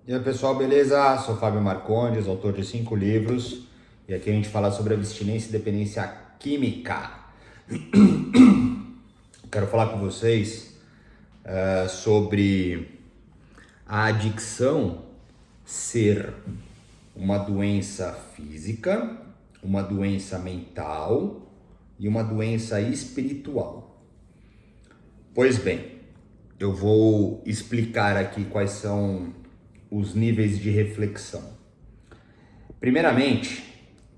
E aí pessoal, beleza? Sou Fábio Marcondes, autor de 5 livros, e aqui a gente fala sobre abstinência e dependência química. Quero falar com vocês sobre a adicção ser uma doença física, uma doença mental e uma doença espiritual. Pois bem, eu vou explicar aqui quais são os níveis de reflexão. Primeiramente,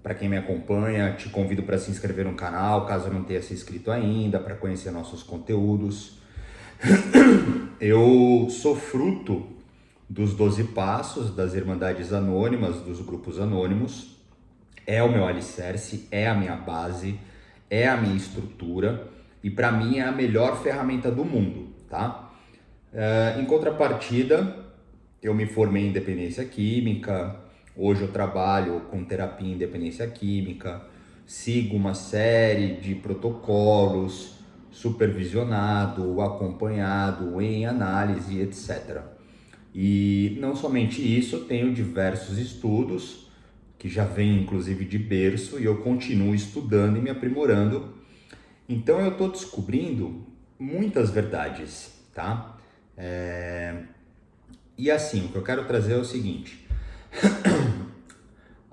para quem me acompanha, te convido para se inscrever no canal, caso não tenha se inscrito ainda, para conhecer nossos conteúdos. Eu sou fruto dos 12 passos, das Irmandades Anônimas, dos grupos anônimos. É o meu alicerce, é a minha base, é a minha estrutura e para mim é a melhor ferramenta do mundo, tá? Em contrapartida, eu me formei em dependência química, hoje eu trabalho com terapia em dependência química, sigo uma série de protocolos, supervisionado, acompanhado, em análise, etc. E não somente isso, eu tenho diversos estudos, que já vêm inclusive de berço, e eu continuo estudando e me aprimorando. Então eu estou descobrindo muitas verdades, tá? E assim, o que eu quero trazer é o seguinte: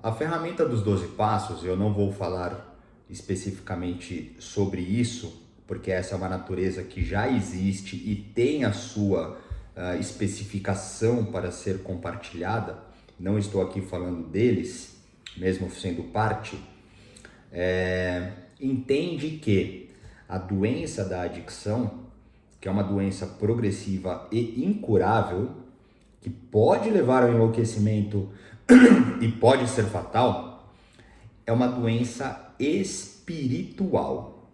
a ferramenta dos 12 passos, eu não vou falar especificamente sobre isso, porque essa é uma natureza que já existe e tem a sua especificação para ser compartilhada. Não estou aqui falando deles, mesmo sendo parte. Entende que a doença da adicção, que é uma doença progressiva e incurável, que pode levar ao enlouquecimento e pode ser fatal, é uma doença espiritual.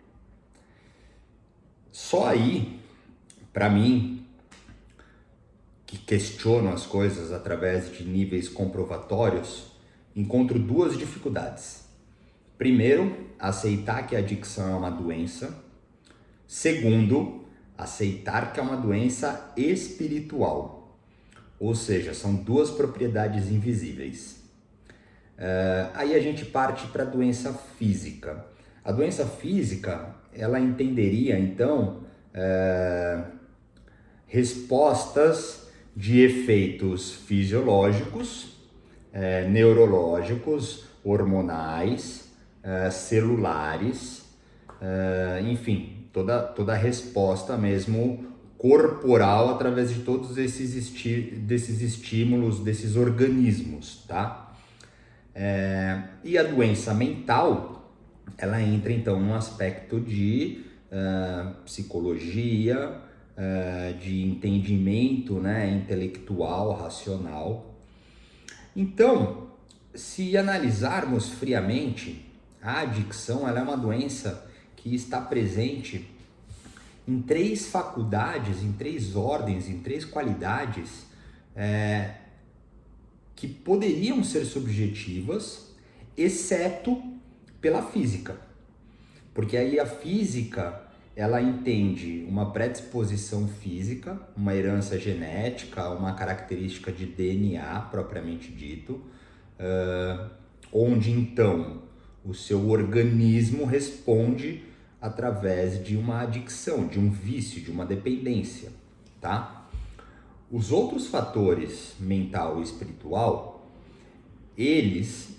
Só aí, para mim, que questiono as coisas através de níveis comprovatórios, encontro duas dificuldades. Primeiro, aceitar que a adicção é uma doença. Segundo, aceitar que é uma doença espiritual. Ou seja, são duas propriedades invisíveis. Aí a gente parte para a doença física. A doença física, ela entenderia então respostas de efeitos fisiológicos, neurológicos, hormonais, celulares, enfim, toda a resposta mesmo corporal através de todos desses estímulos, desses organismos, tá? E a doença mental, ela entra então num aspecto de psicologia, de entendimento, né, intelectual, racional. Então, se analisarmos friamente, a adicção ela é uma doença que está presente em três faculdades, em três ordens, em três qualidades que poderiam ser subjetivas, exceto pela física. Porque aí a física, ela entende uma predisposição física, uma herança genética, uma característica de DNA propriamente dito, onde então o seu organismo responde através de uma adicção, de um vício, de uma dependência, tá? Os outros fatores, mental e espiritual, eles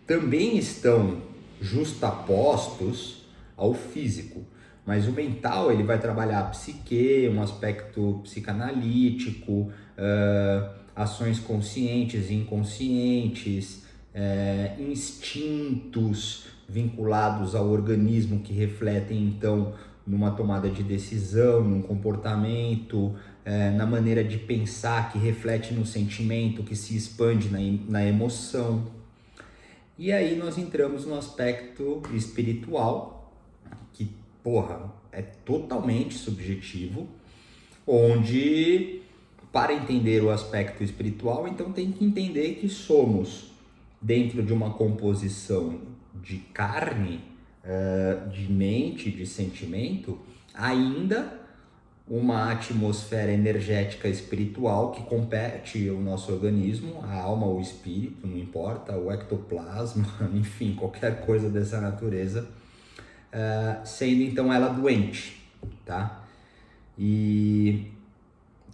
também estão justapostos ao físico, mas o mental ele vai trabalhar a psique, um aspecto psicanalítico, ações conscientes e inconscientes, instintos vinculados ao organismo que refletem então numa tomada de decisão, num comportamento, na maneira de pensar que reflete no sentimento, que se expande na emoção. E aí nós entramos no aspecto espiritual, que, porra, é totalmente subjetivo, onde, para entender o aspecto espiritual, então tem que entender que somos, dentro de uma composição de carne, de mente, de sentimento, ainda uma atmosfera energética espiritual que compete o nosso organismo, a alma ou o espírito, não importa, o ectoplasma, enfim, qualquer coisa dessa natureza, sendo então ela doente, tá? E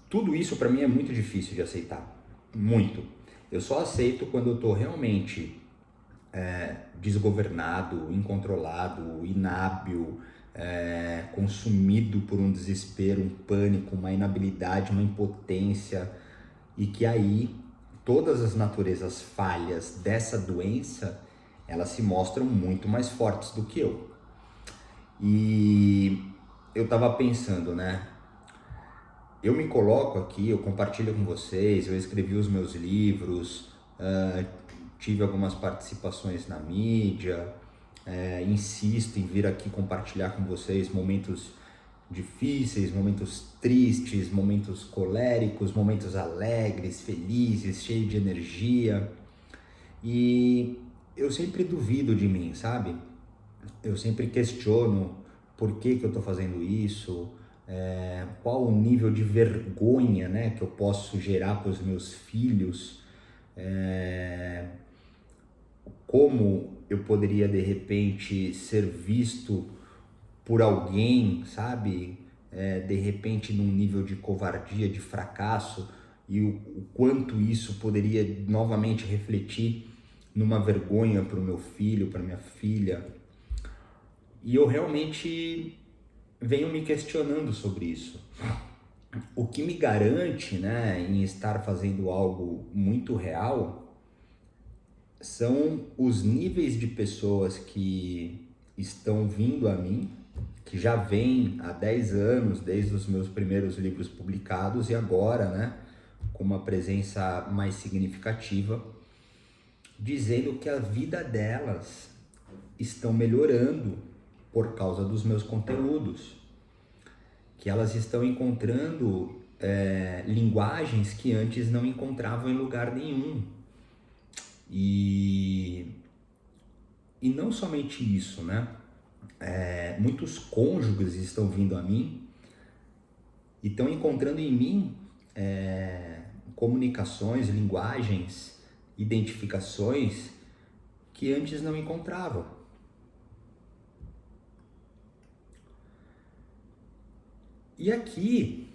tudo isso para mim é muito difícil de aceitar, muito. Eu só aceito quando eu tô realmente desgovernado, incontrolado, inábil, consumido por um desespero, um pânico, uma inabilidade, uma impotência, e que aí todas as naturezas falhas dessa doença, elas se mostram muito mais fortes do que eu. E eu tava pensando, né? Eu me coloco aqui, eu compartilho com vocês, eu escrevi os meus livros, tive algumas participações na mídia, insisto em vir aqui compartilhar com vocês momentos difíceis, momentos tristes, momentos coléricos, momentos alegres, felizes, cheios de energia. E eu sempre duvido de mim, sabe? Eu sempre questiono por que eu estou fazendo isso, qual o nível de vergonha, né, que eu posso gerar para os meus filhos, como eu poderia de repente ser visto por alguém, sabe? De repente num nível de covardia, de fracasso, e o quanto isso poderia novamente refletir numa vergonha para o meu filho, para minha filha. E eu realmente venho me questionando sobre isso. O que me garante, né, em estar fazendo algo muito real são os níveis de pessoas que estão vindo a mim, que já vêm há 10 anos, desde os meus primeiros livros publicados, e agora, né, com uma presença mais significativa, dizendo que a vida delas estão melhorando por causa dos meus conteúdos, que elas estão encontrando linguagens que antes não encontravam em lugar nenhum. E não somente isso, né? Muitos cônjuges estão vindo a mim e estão encontrando em mim comunicações, linguagens, identificações que antes não encontravam. E aqui,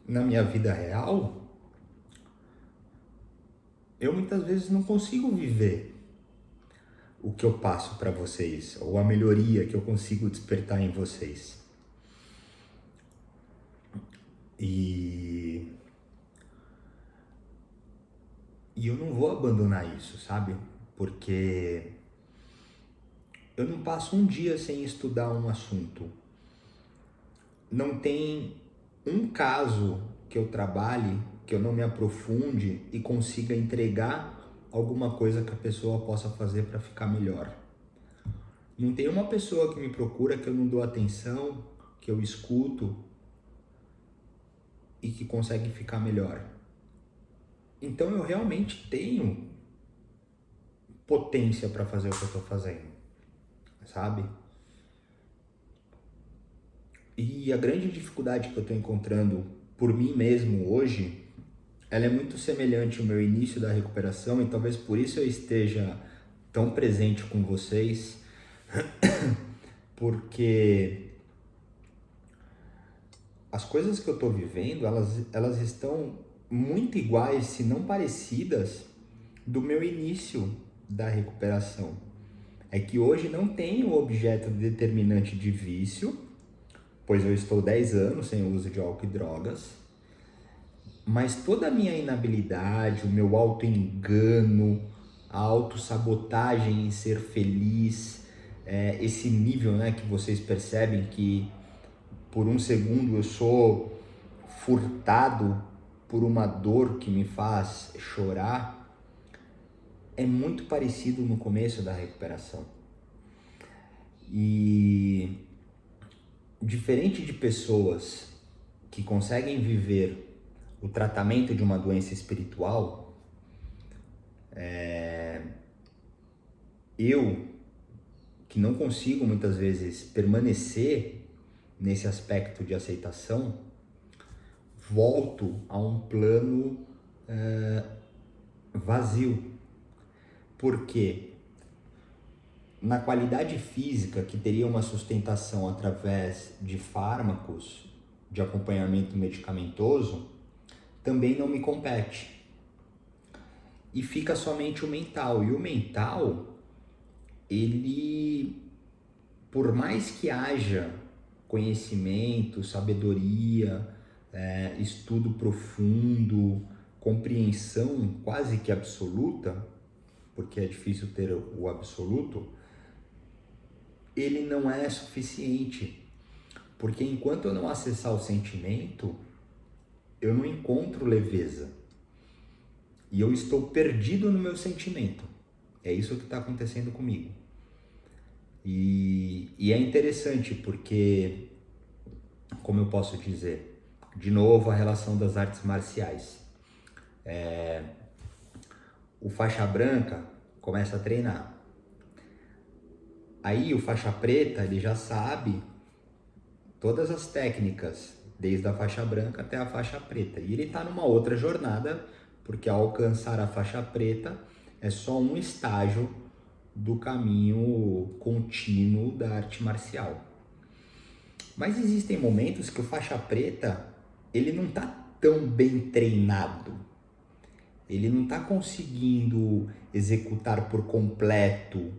na minha vida real, eu muitas vezes não consigo viver o que eu passo para vocês, ou a melhoria que eu consigo despertar em vocês. E eu não vou abandonar isso, sabe? Porque eu não passo um dia sem estudar um assunto. Não tem um caso que eu trabalhe, que eu não me aprofunde e consiga entregar alguma coisa que a pessoa possa fazer para ficar melhor. Não tem uma pessoa que me procura que eu não dou atenção, que eu escuto e que consegue ficar melhor. Então eu realmente tenho potência para fazer o que eu estou fazendo, sabe? E a grande dificuldade que eu estou encontrando por mim mesmo hoje, ela é muito semelhante ao meu início da recuperação, e talvez por isso eu esteja tão presente com vocês, porque as coisas que eu estou vivendo, elas estão muito iguais, se não parecidas, do meu início da recuperação. É que hoje não tenho objeto determinante de vício, pois eu estou 10 anos sem o uso de álcool e drogas, mas toda a minha inabilidade, o meu auto-engano, a autossabotagem em ser feliz, esse nível, né, que vocês percebem que por um segundo eu sou furtado por uma dor que me faz chorar, é muito parecido no começo da recuperação. E diferente de pessoas que conseguem viver o tratamento de uma doença espiritual, eu, que não consigo muitas vezes permanecer nesse aspecto de aceitação, volto a um plano vazio. Porque na qualidade física, que teria uma sustentação através de fármacos, de acompanhamento medicamentoso, também não me compete. E fica somente o mental. E o mental, ele, por mais que haja conhecimento, sabedoria, estudo profundo, compreensão quase que absoluta, porque é difícil ter o absoluto, ele não é suficiente. Porque enquanto eu não acessar o sentimento, eu não encontro leveza. E eu estou perdido no meu sentimento. É isso que está acontecendo comigo. E é interessante porque, como eu posso dizer, de novo a relação das artes marciais. O faixa branca começa a treinar. Aí o faixa preta, ele já sabe todas as técnicas, desde a faixa branca até a faixa preta. E ele está numa outra jornada, porque ao alcançar a faixa preta é só um estágio do caminho contínuo da arte marcial. Mas existem momentos que o faixa preta, ele não está tão bem treinado. Ele não está conseguindo executar por completo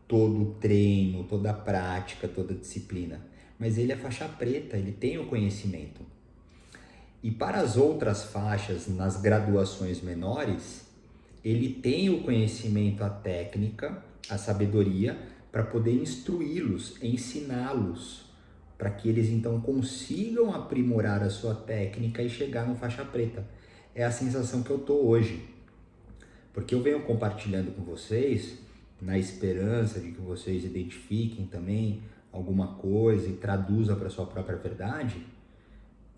todo o treino, toda a prática, toda a disciplina. Mas ele é faixa preta, ele tem o conhecimento. E para as outras faixas, nas graduações menores, ele tem o conhecimento, a técnica, a sabedoria, para poder instruí-los, ensiná-los, para que eles então consigam aprimorar a sua técnica e chegar no faixa preta. É a sensação que eu tô hoje. Porque eu venho compartilhando com vocês, na esperança de que vocês identifiquem também alguma coisa e traduzam para a sua própria verdade.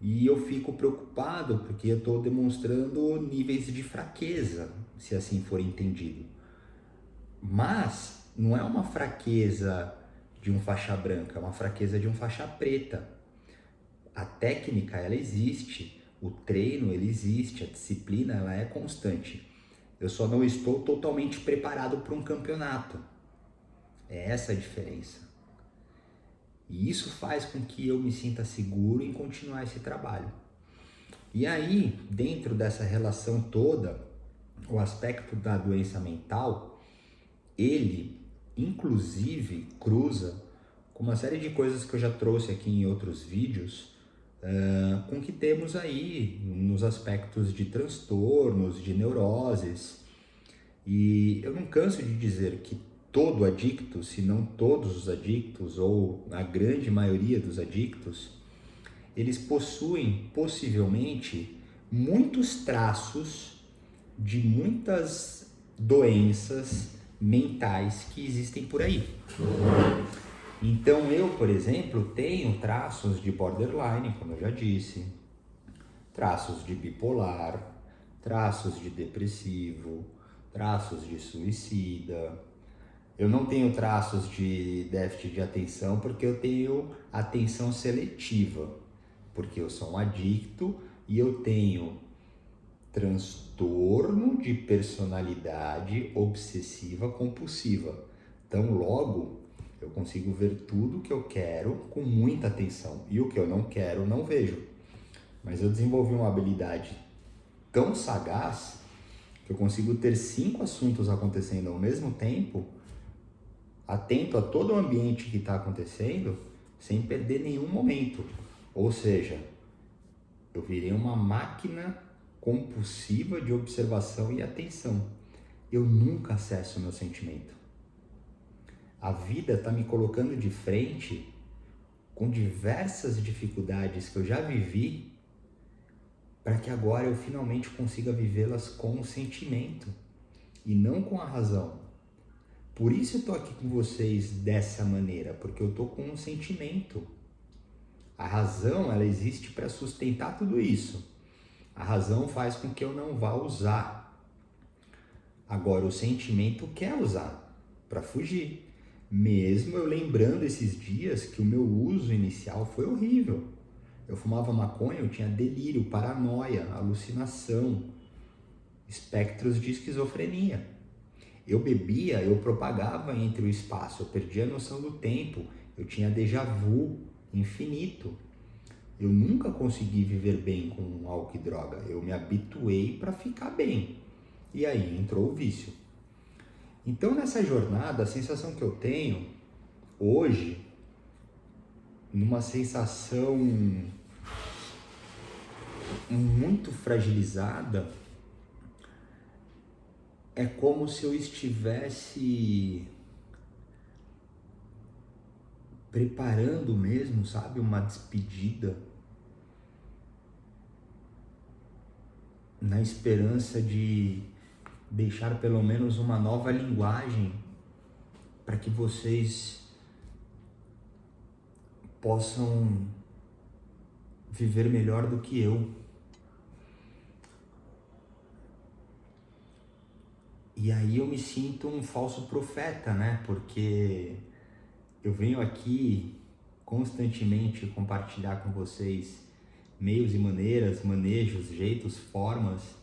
E eu fico preocupado porque eu estou demonstrando níveis de fraqueza, se assim for entendido. Mas não é uma fraqueza de um faixa branca, é uma fraqueza de um faixa preta. A técnica, ela existe, o treino, ele existe, a disciplina, ela é constante. Eu só não estou totalmente preparado para um campeonato. É essa a diferença. E isso faz com que eu me sinta seguro em continuar esse trabalho. E aí, dentro dessa relação toda, o aspecto da doença mental, ele, inclusive, cruza com uma série de coisas que eu já trouxe aqui em outros vídeos, com que temos aí nos aspectos de transtornos, de neuroses. E eu não canso de dizer que todo adicto, se não todos os adictos, ou a grande maioria dos adictos, eles possuem possivelmente muitos traços de muitas doenças mentais que existem por aí. Então eu, por exemplo, tenho traços de borderline, como eu já disse, traços de bipolar, traços de depressivo, traços de suicida. Eu não tenho traços de déficit de atenção porque eu tenho atenção seletiva, porque eu sou um adicto e eu tenho transtorno de personalidade obsessiva compulsiva. Então, logo, eu consigo ver tudo que eu quero com muita atenção e o que eu não quero, não vejo. Mas eu desenvolvi uma habilidade tão sagaz que eu consigo ter 5 assuntos acontecendo ao mesmo tempo, atento a todo o ambiente que está acontecendo, sem perder nenhum momento. Ou seja, eu virei uma máquina compulsiva de observação e atenção. Eu nunca acesso o meu sentimento. A vida está me colocando de frente com diversas dificuldades que eu já vivi, para que agora eu finalmente consiga vivê-las com o sentimento e não com a razão. Por isso eu estou aqui com vocês dessa maneira, porque eu estou com um sentimento. A razão, ela existe para sustentar tudo isso. A razão faz com que eu não vá usar. Agora, o sentimento quer usar para fugir. Mesmo eu lembrando esses dias que o meu uso inicial foi horrível. Eu fumava maconha, eu tinha delírio, paranoia, alucinação, espectros de esquizofrenia. Eu bebia, eu propagava entre o espaço, eu perdia a noção do tempo, eu tinha déjà vu infinito. Eu nunca consegui viver bem com álcool e droga, eu me habituei para ficar bem. E aí entrou o vício. Então nessa jornada, a sensação que eu tenho hoje, numa sensação muito fragilizada, é como se eu estivesse preparando mesmo, sabe, uma despedida, na esperança de deixar pelo menos uma nova linguagem para que vocês possam viver melhor do que eu. E aí eu me sinto um falso profeta, né? Porque eu venho aqui constantemente compartilhar com vocês meios e maneiras, manejos, jeitos, formas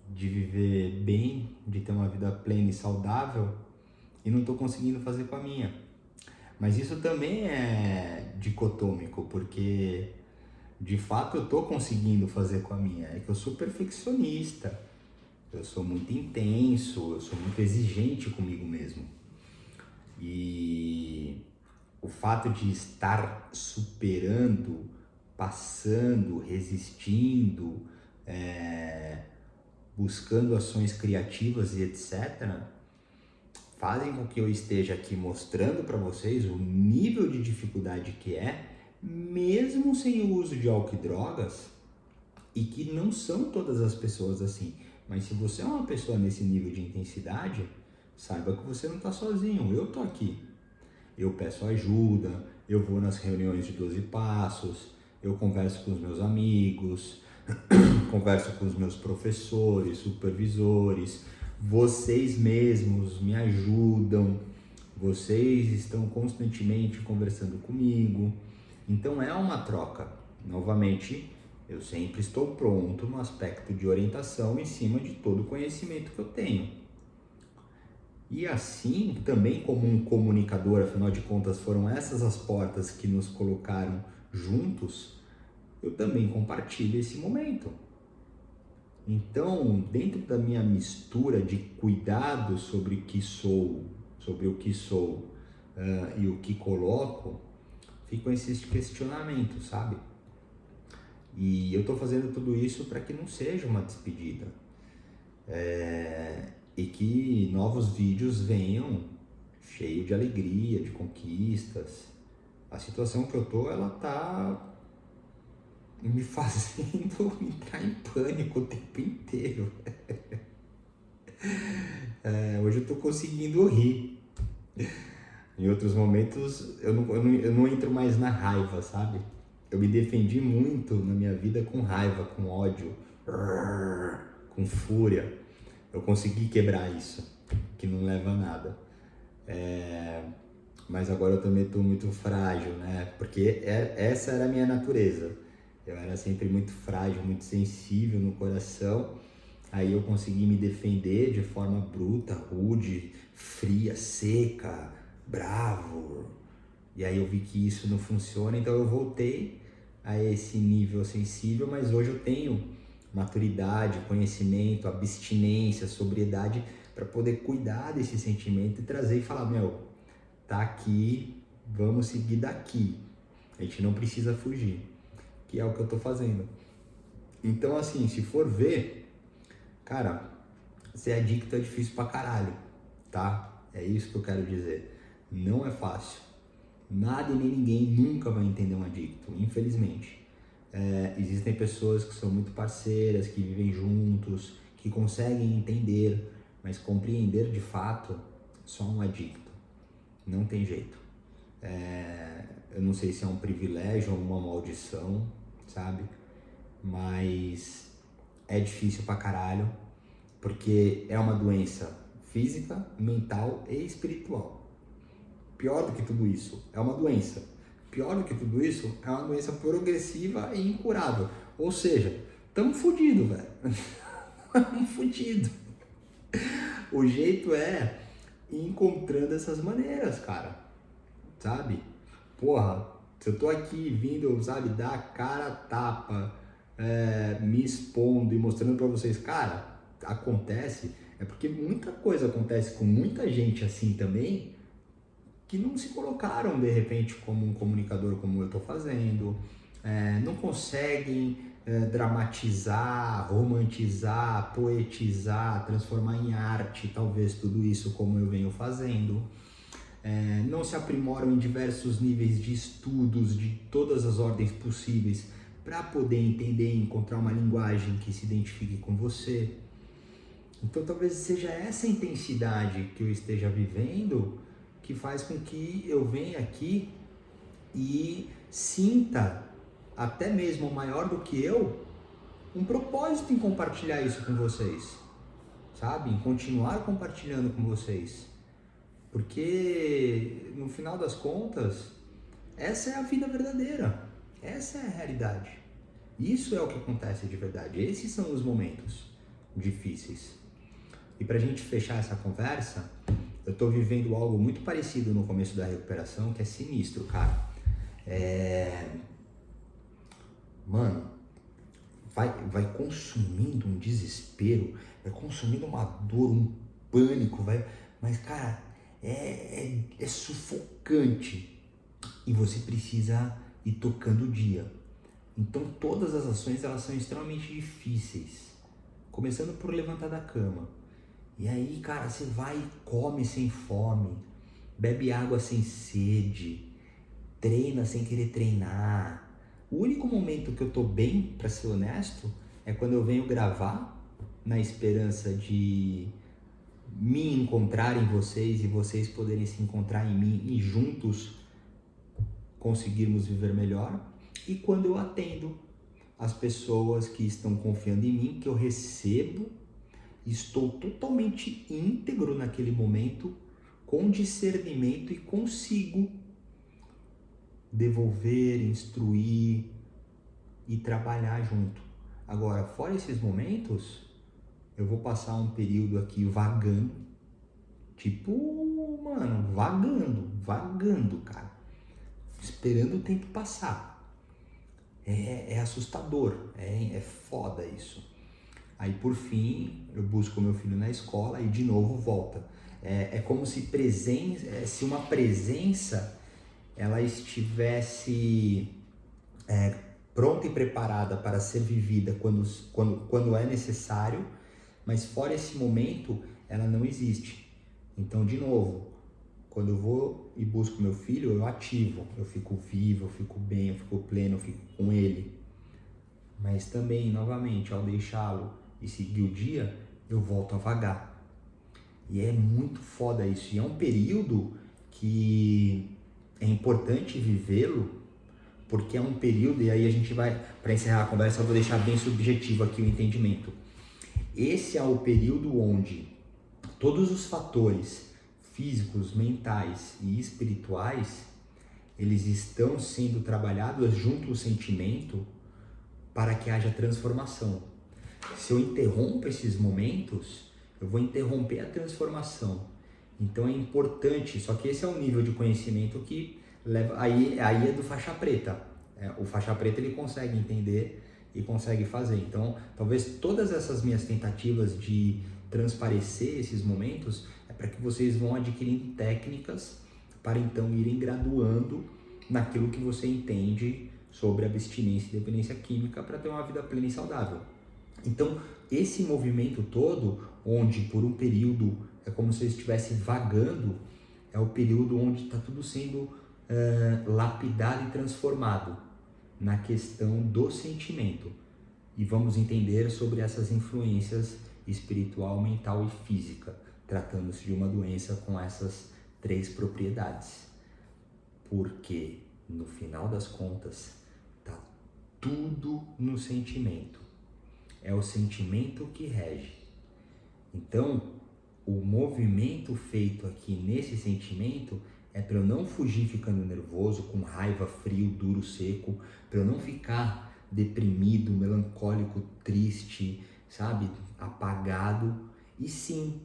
de viver bem, de ter uma vida plena e saudável, e não estou conseguindo fazer com a minha. Mas isso também é dicotômico, porque de fato eu estou conseguindo fazer com a minha. É que eu sou perfeccionista, eu sou muito intenso, eu sou muito exigente comigo mesmo. E o fato de estar superando, passando, resistindo, buscando ações criativas e etc., fazem com que eu esteja aqui mostrando para vocês o nível de dificuldade que é, mesmo sem o uso de álcool e drogas, e que não são todas as pessoas assim. Mas se você é uma pessoa nesse nível de intensidade, saiba que você não está sozinho, eu tô aqui. Eu peço ajuda, eu vou nas reuniões de 12 passos, eu converso com os meus amigos, converso com os meus professores, supervisores, vocês mesmos me ajudam, vocês estão constantemente conversando comigo. Então é uma troca. Novamente, eu sempre estou pronto no aspecto de orientação em cima de todo o conhecimento que eu tenho. E assim, também como um comunicador, afinal de contas foram essas as portas que nos colocaram juntos, eu também compartilho esse momento. Então, dentro da minha mistura de cuidado sobre o que sou, e o que coloco, ficam esses questionamentos, sabe? E eu estou fazendo tudo isso para que não seja uma despedida. E que novos vídeos venham cheio de alegria, de conquistas. A situação que eu tô, ela tá me fazendo entrar em pânico o tempo inteiro. Hoje eu tô conseguindo rir. Em outros momentos eu não entro mais na raiva, sabe? Eu me defendi muito na minha vida com raiva, com ódio, com fúria. Eu consegui quebrar isso, que não leva a nada. Mas agora eu também estou muito frágil, né? Porque essa era a minha natureza. Eu era sempre muito frágil, muito sensível no coração. Aí eu consegui me defender de forma bruta, rude, fria, seca, bravo. E aí eu vi que isso não funciona, então eu voltei a esse nível sensível, mas hoje eu tenho maturidade, conhecimento, abstinência, sobriedade para poder cuidar desse sentimento e trazer e falar, meu, tá aqui, vamos seguir daqui. A gente não precisa fugir, que é o que eu tô fazendo. Então assim, se for ver, cara, ser adicto é difícil pra caralho, tá? É isso que eu quero dizer. Não é fácil. Nada e nem ninguém nunca vai entender um adicto, infelizmente. Existem pessoas que são muito parceiras, que vivem juntos, que conseguem entender, mas compreender de fato só um adicto. Não tem jeito. Eu não sei se é um privilégio ou uma maldição, sabe? Mas é difícil pra caralho, porque é uma doença física, mental e espiritual. Pior do que tudo isso, é uma doença. Pior do que tudo isso, é uma doença progressiva e incurável. Ou seja, estamos fodidos, velho. Estamos fodidos. O jeito é ir encontrando essas maneiras, cara. Sabe? Porra, se eu tô aqui vindo, sabe, dar a cara a tapa, me expondo e mostrando pra vocês, cara, acontece, é porque muita coisa acontece com muita gente assim também, que não se colocaram de repente como um comunicador como eu estou fazendo, não conseguem dramatizar, romantizar, poetizar, transformar em arte talvez tudo isso como eu venho fazendo, não se aprimoram em diversos níveis de estudos de todas as ordens possíveis para poder entender e encontrar uma linguagem que se identifique com você. Então talvez seja essa intensidade que eu esteja vivendo que faz com que eu venha aqui e sinta, até mesmo maior do que eu, um propósito em compartilhar isso com vocês, sabe? Em continuar compartilhando com vocês. Porque, no final das contas, essa é a vida verdadeira, essa é a realidade. Isso é o que acontece de verdade, esses são os momentos difíceis. E pra gente fechar essa conversa, eu tô vivendo algo muito parecido no começo da recuperação, que é sinistro, cara. Mano, vai consumindo um desespero, vai consumindo uma dor, um pânico, mas, cara, é sufocante. E você precisa ir tocando o dia. Então todas as ações, elas são extremamente difíceis. Começando por levantar da cama. E aí, cara, você vai e come sem fome, bebe água sem sede, treina sem querer treinar. O único momento que eu tô bem, pra ser honesto, é quando eu venho gravar, na esperança de me encontrar em vocês e vocês poderem se encontrar em mim e juntos conseguirmos viver melhor. E quando eu atendo as pessoas que estão confiando em mim, que eu recebo, estou totalmente íntegro naquele momento, com discernimento e consigo devolver, instruir e trabalhar junto. Agora, fora esses momentos, eu vou passar um período aqui vagando, tipo, mano, vagando, cara, esperando o tempo passar. É assustador, é foda isso. Aí por fim eu busco meu filho na escola e de novo volta. É como se se uma presença ela estivesse pronta e preparada para ser vivida quando é necessário, mas fora esse momento ela não existe. Então de novo, quando eu vou e busco meu filho, eu ativo, eu fico vivo, eu fico bem, eu fico pleno, eu fico com ele. Mas também, novamente, ao deixá-lo e seguir o dia, eu volto a vagar. E é muito foda isso. E é um período que é importante vivê-lo, porque é um período, e aí a gente vai, para encerrar a conversa, eu vou deixar bem subjetivo aqui o entendimento. Esse é o período onde todos os fatores físicos, mentais e espirituais, eles estão sendo trabalhados junto ao sentimento para que haja transformação. Se eu interrompo esses momentos, eu vou interromper a transformação. Então é importante, só que esse é um nível de conhecimento que leva, aí é do faixa preta. O faixa preta ele consegue entender e consegue fazer. Então, talvez todas essas minhas tentativas de transparecer esses momentos é para que vocês vão adquirindo técnicas para então irem graduando naquilo que você entende sobre abstinência e dependência química para ter uma vida plena e saudável. Então, esse movimento todo, onde por um período é como se eu estivesse vagando, é o período onde está tudo sendo lapidado e transformado na questão do sentimento. E vamos entender sobre essas influências espiritual, mental e física, tratando-se de uma doença com essas 3 propriedades. Porque, no final das contas, está tudo no sentimento. É o sentimento que rege. Então, o movimento feito aqui nesse sentimento é para eu não fugir ficando nervoso, com raiva, frio, duro, seco, para eu não ficar deprimido, melancólico, triste, sabe, apagado, e sim,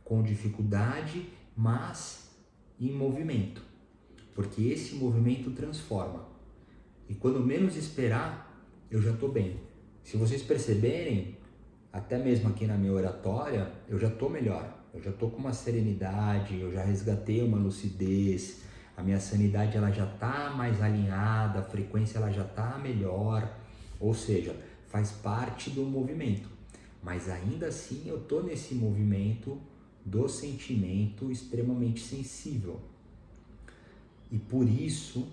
com dificuldade, mas em movimento, porque esse movimento transforma. E quando menos esperar, eu já estou bem. Se vocês perceberem, até mesmo aqui na minha oratória, eu já estou melhor. Eu já estou com uma serenidade, eu já resgatei uma lucidez, a minha sanidade ela já está mais alinhada, a frequência ela já está melhor, ou seja, faz parte do movimento. Mas ainda assim eu estou nesse movimento do sentimento extremamente sensível. E por isso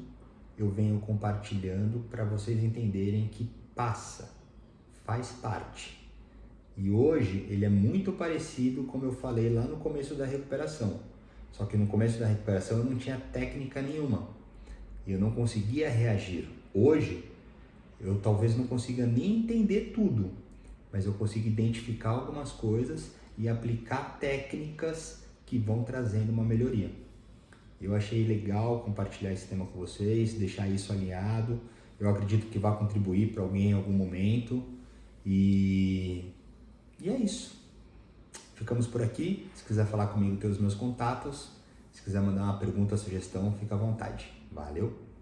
eu venho compartilhando para vocês entenderem que passa, faz parte. E hoje ele é muito parecido como eu falei lá no começo da recuperação. Só que no começo da recuperação eu não tinha técnica nenhuma. E eu não conseguia reagir. Hoje eu talvez não consiga nem entender tudo, mas eu consigo identificar algumas coisas e aplicar técnicas que vão trazendo uma melhoria. Eu achei legal compartilhar esse tema com vocês, deixar isso alinhado. Eu acredito que vai contribuir para alguém em algum momento. E é isso. Ficamos por aqui. Se quiser falar comigo, tem os meus contatos. Se quiser mandar uma pergunta, sugestão, fica à vontade. Valeu!